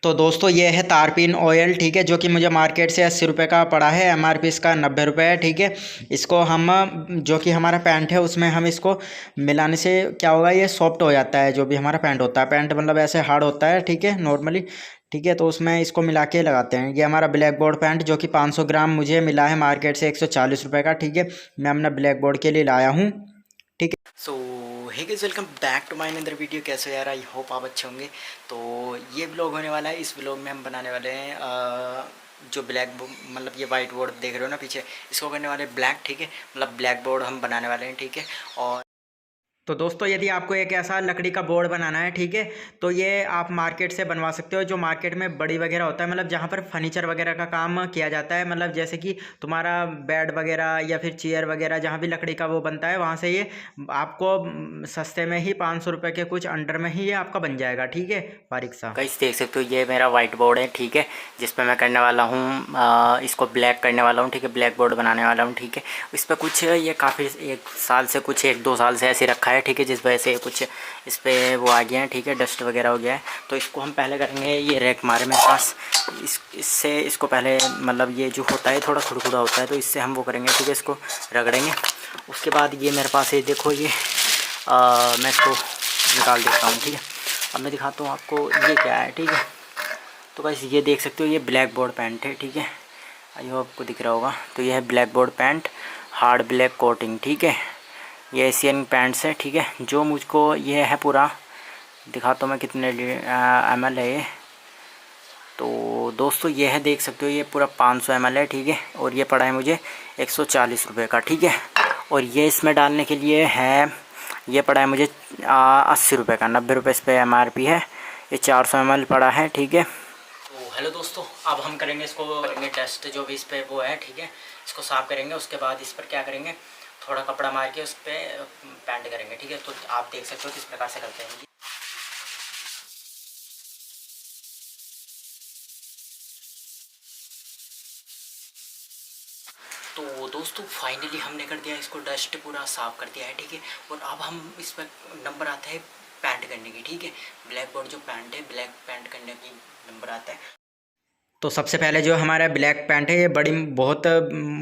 तो दोस्तों ये है तारपीन ऑयल, ठीक है, जो कि मुझे मार्केट से 80 रुपये का पड़ा है। एमआरपी इसका 90 रुपये है, ठीक है। इसको हम जो कि हमारा पैंट है उसमें हम इसको मिलाने से क्या होगा, ये सॉफ्ट हो जाता है। जो भी हमारा पैंट होता है, पैंट मतलब ऐसे हार्ड होता है, ठीक है, नॉर्मली, ठीक है। तो उसमें इसको मिला के लगाते हैं। ये हमारा ब्लैक बोर्ड पैंट जो कि 500 ग्राम मुझे मिला है मार्केट से 140 रुपये का, ठीक है। मैं अपना ब्लैक बोर्ड के लिए लाया हूँ, ठीक है। So hey guys, welcome back to my another video. कैसे हो यार, आई होप आप अच्छे होंगे। तो ये ब्लॉग होने वाला है, इस ब्लॉग में हम बनाने वाले हैं जो ब्लैक मतलब ये वाइट बोर्ड देख रहे हो ना पीछे, इसको करने वाले ब्लैक, ठीक है। मतलब ब्लैक बोर्ड हम बनाने वाले हैं, ठीक है। और तो दोस्तों यदि आपको एक ऐसा लकड़ी का बोर्ड बनाना है, ठीक है, तो ये आप मार्केट से बनवा सकते हो। जो मार्केट में बड़ी वगैरह होता है, मतलब जहाँ पर फर्नीचर वगैरह का काम किया जाता है, मतलब जैसे कि तुम्हारा बेड वगैरह या फिर चेयर वगैरह, जहाँ भी लकड़ी का वो बनता है, वहाँ से ये आपको सस्ते में ही 500 रुपये के कुछ अंडर में ही ये आपका बन जाएगा, ठीक है, बारीक सा। गाइस देख सकते हो ये मेरा वाइट बोर्ड है, ठीक है, जिस पे मैं करने वाला हूँ इसको ब्लैक करने वाला हूँ, ठीक है, ब्लैक बोर्ड बनाने वाला हूँ, ठीक है। इस पर कुछ ये काफ़ी एक साल से, कुछ 1-2 साल से ऐसे रखा है, ठीक है, जिस वजह से कुछ इस पर वो आ गया है, ठीक है, डस्ट वगैरह हो गया है। तो इसको हम पहले करेंगे, ये रैक मारे मेरे पास, इससे इसको पहले मतलब ये जो होता है थोड़ा खुरखुरा होता है, तो इससे हम वो करेंगे, ठीक है, इसको रगड़ेंगे। उसके बाद ये मेरे पास है, देखो ये मैं इसको निकाल देता हूँ, ठीक है। अब मैं दिखाता हूँ आपको ये क्या है, ठीक है। तो गाइस ये देख सकते हो ये ब्लैक बोर्ड पैंट है, ठीक है, आई होप आपको दिख रहा होगा। तो ये है black board pant, hard black coating, ठीक है। ये एशियन पैंट्स है, ठीक है। जो मुझको ये है पूरा दिखाता हूँ मैं कितने ml है ये। तो दोस्तों ये है, देख सकते हो ये पूरा 500 ml है, ठीक है। और ये पड़ा है मुझे 140 रुपये का, ठीक है। और ये इसमें डालने के लिए है, ये पड़ा है मुझे 80 रुपये का, 90 रुपये इस पर MRP है। ये 400 ml पड़ा है, ठीक है। तो हेलो दोस्तों, अब हम करेंगे इसको, करेंगे टेस्ट जो भी इस पर वो है, ठीक है। इसको साफ़ करेंगे, उसके बाद इस पर क्या करेंगे, थोड़ा कपड़ा मार के उस पर पेंट करेंगे, ठीक है। तो आप देख सकते हो किस प्रकार से करते हैं। तो दोस्तों फाइनली हमने कर दिया, इसको डस्ट पूरा साफ़ कर दिया है, ठीक है। और अब हम इस पर नंबर आता है पेंट करने की, ठीक है। ब्लैक बोर्ड जो पैंट है, ब्लैक पेंट करने की नंबर आता है। तो सबसे पहले जो हमारा ब्लैक पैंट है, ये बड़ी बहुत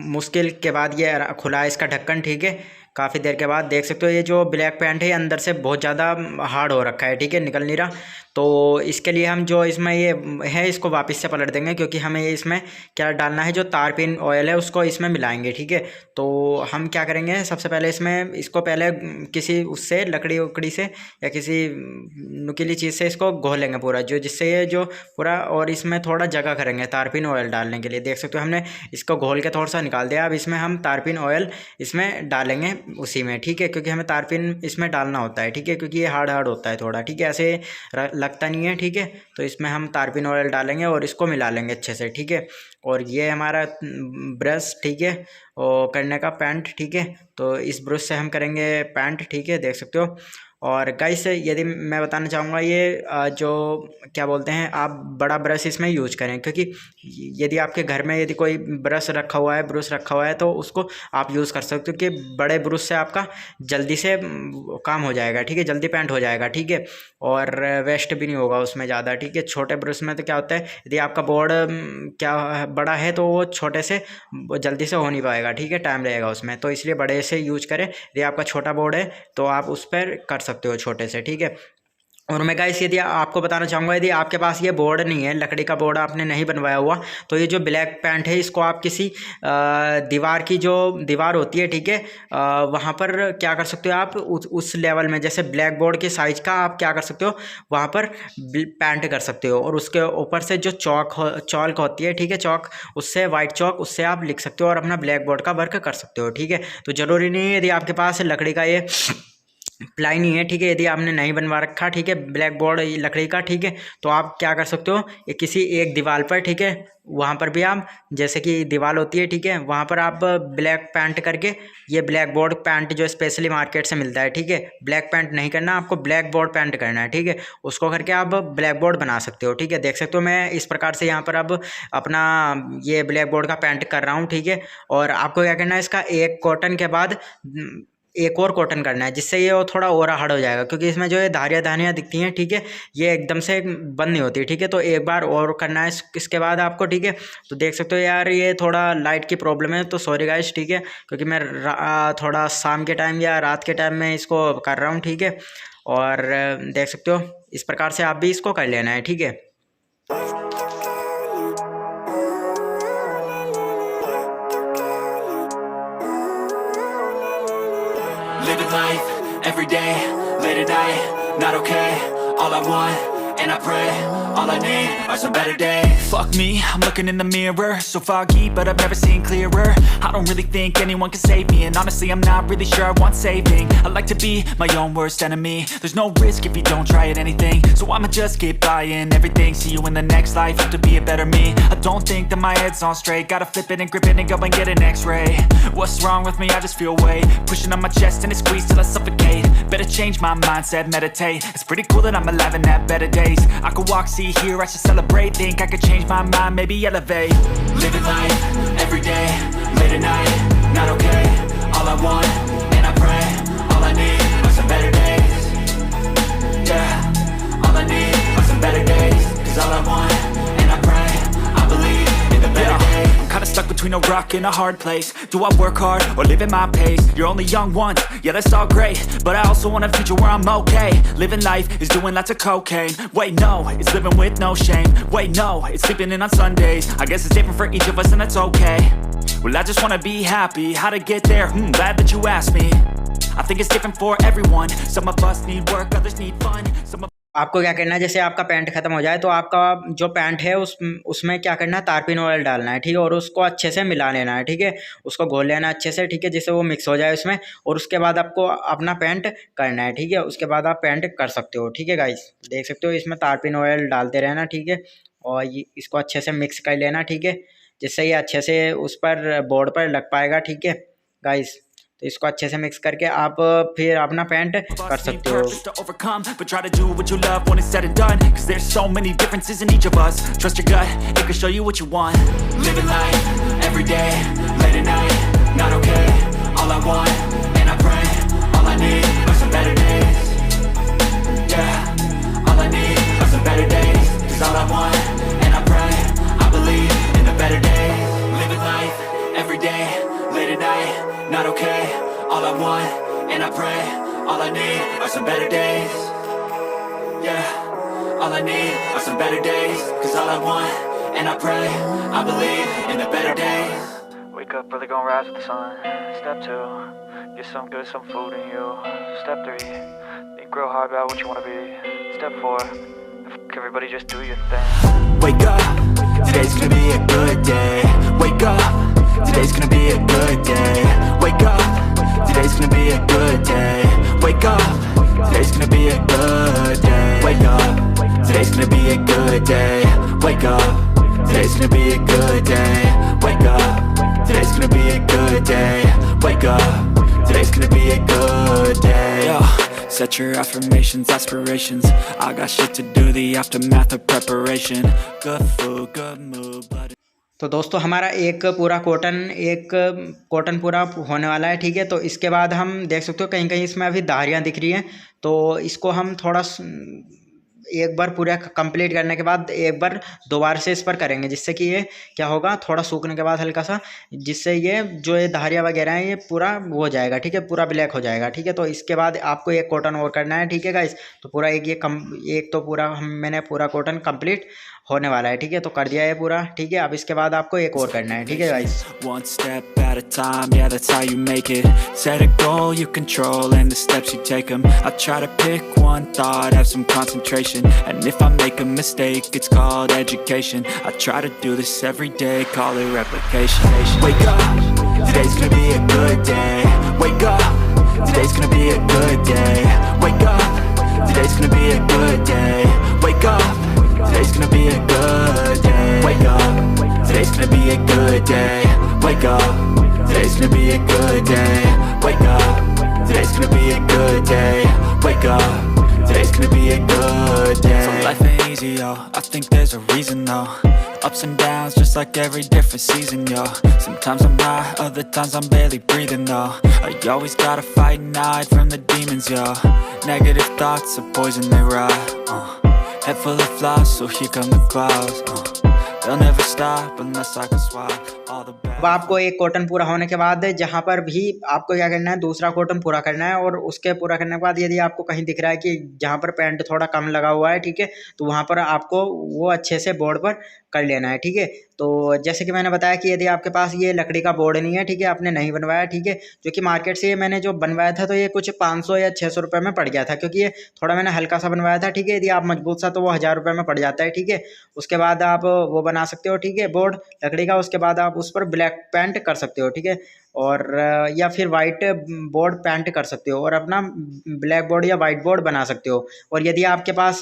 मुश्किल के बाद ये खुला है इसका ढक्कन, ठीक है। काफ़ी देर के बाद देख सकते हो ये जो ब्लैक पैंट है अंदर से बहुत ज़्यादा हार्ड हो रखा है, ठीक है, निकल नहीं रहा। तो इसके लिए हम जो इसमें ये है इसको वापस से पलट देंगे, क्योंकि हमें ये इसमें क्या डालना है, जो तारपीन ऑयल है उसको इसमें मिलाएंगे, ठीक है। तो हम क्या करेंगे, सबसे पहले इसमें इसको पहले किसी उससे लकड़ी उकड़ी से या किसी नुकीली चीज़ से इसको घोलेंगे पूरा, जो जिससे ये जो पूरा, और इसमें थोड़ा जगह करेंगे तारपीन ऑयल डालने के लिए। देख सकते हो हमने इसको घोल के थोड़ा सा निकाल दिया। अब इसमें हम तारपीन ऑयल इसमें डालेंगे उसी में, ठीक है, क्योंकि हमें तारपीन इसमें डालना होता है, ठीक है, क्योंकि ये हार्ड हार्ड होता है थोड़ा, ठीक है, ऐसे लगता नहीं है, ठीक है। तो इसमें हम तारपीन ऑयल डालेंगे और इसको मिला लेंगे अच्छे से, ठीक है। और ये हमारा ब्रश, ठीक है, और करने का पैंट, ठीक है। तो इस ब्रश से हम करेंगे पैंट, ठीक है, देख सकते हो। और गाइस यदि मैं बताना चाहूँगा, ये जो क्या बोलते हैं, आप बड़ा ब्रश इसमें यूज करें, क्योंकि यदि आपके घर में यदि कोई ब्रश रखा हुआ है, ब्रश रखा हुआ है, तो उसको आप यूज़ कर सकते हो, क्योंकि बड़े ब्रश से आपका जल्दी से काम हो जाएगा, ठीक है, जल्दी पेंट हो जाएगा, ठीक है। और वेस्ट भी नहीं होगा उसमें ज़्यादा, ठीक है। छोटे ब्रश में तो क्या होता है, यदि आपका बोर्ड क्या बड़ा है तो वो छोटे से जल्दी से हो नहीं पाएगा, ठीक है, टाइम लगेगा उसमें। तो इसलिए बड़े से यूज करें। यदि आपका छोटा बोर्ड है तो आप उस पर कर सकते हो छोटे से, ठीक है। और मैं गाइस यदि आपको बताना चाहूँगा, यदि आपके पास ये बोर्ड नहीं है, लकड़ी का बोर्ड आपने नहीं बनवाया हुआ, तो ये जो ब्लैक पैंट है इसको आप किसी दीवार की जो दीवार होती है, ठीक है, वहाँ पर क्या कर सकते हो आप, उस लेवल में, जैसे ब्लैक बोर्ड के साइज का आप क्या कर सकते हो, वहाँ पर पेंट कर सकते हो। और उसके ऊपर से जो चौक होती है, ठीक है, चौक, उससे वाइट चौक, उससे आप लिख सकते हो और अपना ब्लैक बोर्ड का वर्क कर सकते हो, ठीक है। तो ज़रूरी नहीं है यदि आपके पास लकड़ी का ये प्लाई नहीं है, ठीक है, यदि आपने नहीं बनवा रखा, ठीक है, ब्लैक बोर्ड लकड़ी का, ठीक है, तो आप क्या कर सकते हो, ये किसी एक दीवार पर, ठीक है, वहाँ पर भी आप, जैसे कि दीवार होती है, ठीक है, वहाँ पर आप ब्लैक पेंट करके, ये ब्लैक बोर्ड पेंट जो स्पेशली मार्केट से मिलता है, ठीक है, ब्लैक पेंट नहीं करना आपको, ब्लैक बोर्ड पेंट करना है, ठीक है, उसको करके आप ब्लैक बोर्ड बना सकते हो, ठीक है। देख सकते हो मैं इस प्रकार से यहाँ पर अब अपना ये ब्लैक बोर्ड का पेंट कर रहा हूँ, ठीक है। और आपको क्या करना है, इसका एक कॉटन के बाद एक और कॉटन करना है, जिससे ये वो थोड़ा और हार्ड हो जाएगा, क्योंकि इसमें जो ये धारियाँ धारियाँ दिखती हैं, ठीक है, ये एकदम से बंद नहीं होती, ठीक है। तो एक बार और करना है इसके बाद आपको, ठीक है। तो देख सकते हो यार, ये थोड़ा लाइट की प्रॉब्लम है, तो सॉरी गाइस, ठीक है, क्योंकि मैं थोड़ा शाम के टाइम या रात के टाइम में इसको कर रहा हूँ, ठीक है। और देख सकते हो इस प्रकार से आप भी इसको कर लेना है, ठीक है। Living life, every day, late at night, not okay. All I want, and I pray, all I need are some better days. Fuck me, I'm looking in the mirror, so foggy, but I've never seen clearer. I don't really think anyone can save me, and honestly I'm not really sure I want saving. I like to be my own worst enemy. There's no risk if you don't try at anything, so I'ma just keep buying everything. See you in the next life, have to be a better me. I don't think that my head's on straight, gotta flip it and grip it and go and get an x-ray. What's wrong with me? I just feel weight pushing on my chest and it squeezes till I suffocate. Better change my mindset, meditate. It's pretty cool that I'm alive and have better days. I could walk, see, hear, I should celebrate. Think I could change my mind, maybe elevate. Living life, every day, late at night, not okay. All I want, and I pray, all I need are some better days. Yeah, all I need are some better days. Cause all I want, and I pray, I believe in the better days. I'm kinda stuck between a rock and a hard place. Do I work hard or live at my pace? You're only young once, yeah that's all great, but I also want a future where I'm okay. Living life is doing lots of cocaine. Wait no, it's living with no shame. Wait no, it's sleeping in on Sundays. I guess it's different for each of us and that's okay. Well I just wanna be happy, how to get there? Glad that you asked me. I think it's different for everyone. Some of us need work, others need fun. Some of आपको क्या करना है, जैसे आपका pant खत्म हो जाए तो आपका जो पैंट है उसमें क्या करना है, तारपीन ऑयल डालना है, ठीक है। और उसको अच्छे से मिला लेना है, ठीक है, उसको घोल लेना अच्छे से, ठीक है, जिससे वो मिक्स हो जाए उसमें। और उसके बाद आपको अपना पैंट करना है, ठीक है। उसके बाद आप पैंट कर सकते हो, ठीक है गाइस। देख सकते हो इसमें तारपीन ऑयल डालते रहना, ठीक है। और इसको अच्छे से मिक्स कर लेना, ठीक है, जिससे ये अच्छे से उस पर बोर्ड पर लग पाएगा, ठीक है गाइस। तो इसको अच्छे से मिक्स करके आप फिर अपना पैंट कर सकते हो। to overcome, but try to do what you love when it's said and done. Cause there's so many differences in each of us. Trust your gut, it can show you what you want. Living life, every day, late at night, not okay. All I want, and I pray, all I need are some better days. Yeah, all I need are some better days. Cause all I want, and I pray, I believe in the better days. Living life, every day, late at night, not okay. All I want, and I pray, all I need are some better days. Yeah, all I need are some better days. Cause all I want, and I pray, I believe in the better days. Wake up early, gonna rise with the sun. Step 2, get some good, some food in you. Step 3, think real hard about what you wanna be. Step 4, everybody just do your thing. Wake up, today's gonna be a good day. Wake up, today's gonna be a good day. Wake up, today's gonna be a good day. Wake up, today's gonna be a good day. Wake up, today's gonna be a good day. Wake up, today's gonna be a good day. Wake up, today's gonna be a good day. Wake up, today's gonna be a good day. Yo, set your affirmations, aspirations. I got shit to do, the aftermath of preparation. Good food, good mood, but तो दोस्तों हमारा एक cotton पूरा होने वाला है, ठीक है। तो इसके बाद हम देख सकते हो कहीं कहीं इसमें अभी धारियाँ दिख रही हैं, तो इसको हम थोड़ा एक बार पूरा कंप्लीट करने के बाद एक बार दोबारा से इस पर करेंगे, जिससे कि ये क्या होगा, थोड़ा सूखने के बाद हल्का सा, जिससे ये जो ये धारियाँ वगैरह हैं ये पूरा वो हो जाएगा, ठीक है, पूरा ब्लैक हो जाएगा, ठीक है। तो इसके बाद आपको एक कॉटन और करना है, ठीक है गाइस। तो पूरा एक तो पूरा मैंने पूरा कॉटन कंप्लीट होने वाला है, ठीक है। तो कर दिया है पूरा, ठीक है। अब इसके बाद आपको एक और करना है, ठीक है guys. one step at a time, yeah that's how you make it. Set a goal you control and the steps you take them. I try to pick one thought, have some concentration, and if I make a mistake it's called education. I try to do this every day, call it replication. Wake up, today's gonna be a good day. Wake up, today's gonna be a good day. Wake up, today's gonna be a good day. Wake up, today's gonna be a good day. Wake up, today's gonna be a good day. Wake up, today's gonna be a good day. Wake up, today's gonna be a good day. Wake up, Today's gonna be a good day. So life ain't easy, yo, I think there's a reason though. Ups and downs, just like every different season, yo. Sometimes I'm high, other times I'm barely breathing, though. I always gotta fight and hide from the demons, yo. Negative thoughts are poison, they rot. Head full of flies, so here come the clouds. They'll never stop unless I can swap all the bad. अब आपको एक cotton पूरा होने के बाद जहाँ पर भी आपको क्या करना है, दूसरा कॉटन पूरा करना है। और उसके पूरा करने के बाद यदि आपको कहीं दिख रहा है कि जहाँ पर पैंट थोड़ा कम लगा हुआ है, ठीक है, तो वहाँ पर आपको वो अच्छे से बोर्ड पर कर लेना है, ठीक है। तो जैसे कि मैंने बताया कि यदि आपके पास ये लकड़ी का बोर्ड नहीं है, ठीक है, आपने नहीं बनवाया, ठीक है, जो कि मार्केट से मैंने जो बनवाया था तो ये कुछ 500 या 600 रुपये में पड़ गया था, क्योंकि ये थोड़ा मैंने हल्का सा बनवाया था, ठीक है। यदि आप मजबूत सा तो वो 1000 रुपये में पड़ जाता है, ठीक है। उसके बाद आप वो बना सकते हो, ठीक है, बोर्ड लकड़ी का। उसके बाद आप उस पर ब्लैक पेंट कर सकते हो, ठीक है, और या फिर वाइट बोर्ड पेंट कर सकते हो और अपना ब्लैक बोर्ड या वाइट बोर्ड बना सकते हो। और यदि आपके पास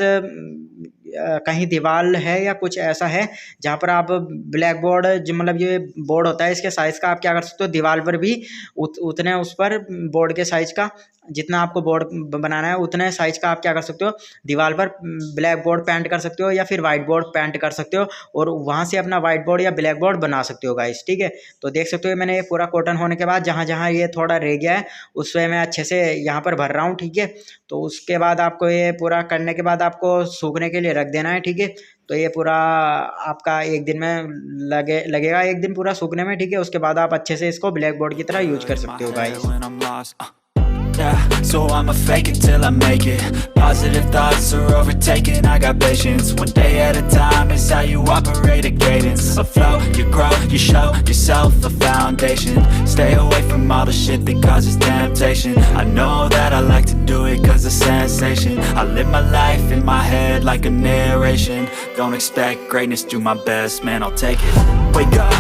कहीं दीवार है या कुछ ऐसा है जहाँ पर आप ब्लैक बोर्ड, जो मतलब ये बोर्ड होता है इसके साइज़ का, आप क्या कर सकते हो, दीवार पर भी उतने उस पर बोर्ड के साइज़ का, जितना आपको बोर्ड बनाना है उतने साइज़ का आप क्या कर सकते हो, दीवार पर ब्लैक बोर्ड पेंट कर सकते हो या फिर वाइट बोर्ड पेंट कर सकते हो और वहाँ से अपना वाइट बोर्ड या ब्लैक बोर्ड बना सकते हो गाइस, ठीक है। तो देख सकते हो मैंने ये पूरा कॉटन होने के बाद जहाँ जहाँ ये थोड़ा रह गया है उससे मैं अच्छे से यहाँ पर भर रहा हूँ, ठीक है। तो उसके बाद आपको ये पूरा करने के बाद आपको सूखने के लिए रख देना है, ठीक है। तो ये पूरा आपका एक दिन में लगेगा एक दिन पूरा सूखने में, ठीक है। उसके बाद आप अच्छे से इसको ब्लैक बोर्ड की तरह यूज कर सकते हो guys. Yeah, so I'ma fake it till I make it. Positive thoughts are overtaken, I got patience. One day at a time is how you operate a cadence. A flow, you grow, you show yourself a foundation. Stay away from all the shit that causes temptation. I know that I like to do it cause it's sensation. I live my life in my head like a narration. Don't expect greatness, do my best, man, I'll take it. Wake up,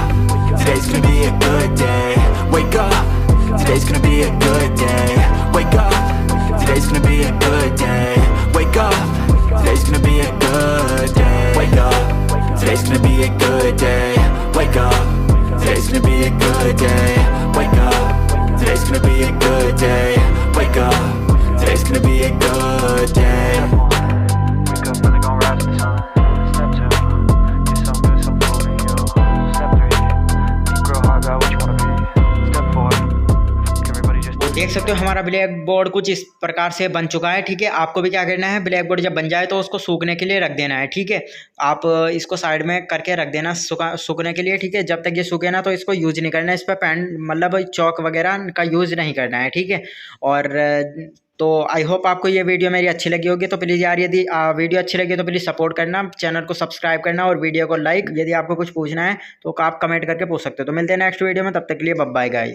today's gonna be a good day. Wake up, today's gonna be a good day. Wake up, today's gonna be a good day. Wake up, today's gonna be a good day. Wake up, today's gonna be a good day. Wake up, today's gonna be a good day. Wake up, today's gonna be a good day. Wake up, today's gonna be a good day. Wake up, really gonna rise to the sun. Step 2, get some good, some food in you. Step 3, think real hard about what you wanna be. Step 4, देख सकते हो हमारा black board कुछ इस प्रकार से बन चुका है, ठीक है। आपको भी क्या करना है, ब्लैक बोर्ड जब बन जाए तो उसको सूखने के लिए रख देना है, ठीक है। आप इसको साइड में करके रख देना सूखने के लिए, ठीक है। जब तक ये सूखे ना तो इसको यूज नहीं करना है, इस पर पेन मतलब चौक वगैरह का यूज नहीं करना है, ठीक है। और तो आई होप आपको ये वीडियो मेरी अच्छी लगी होगी। तो प्लीज़ यार यदि वीडियो अच्छी लगी तो प्लीज़ सपोर्ट करना, चैनल को सब्सक्राइब करना और वीडियो को लाइक। यदि आपको कुछ पूछना है तो आप कमेंट करके पूछ सकते हो। तो मिलते हैं नेक्स्ट वीडियो में, तब तक के लिए बाय बाय गाइस।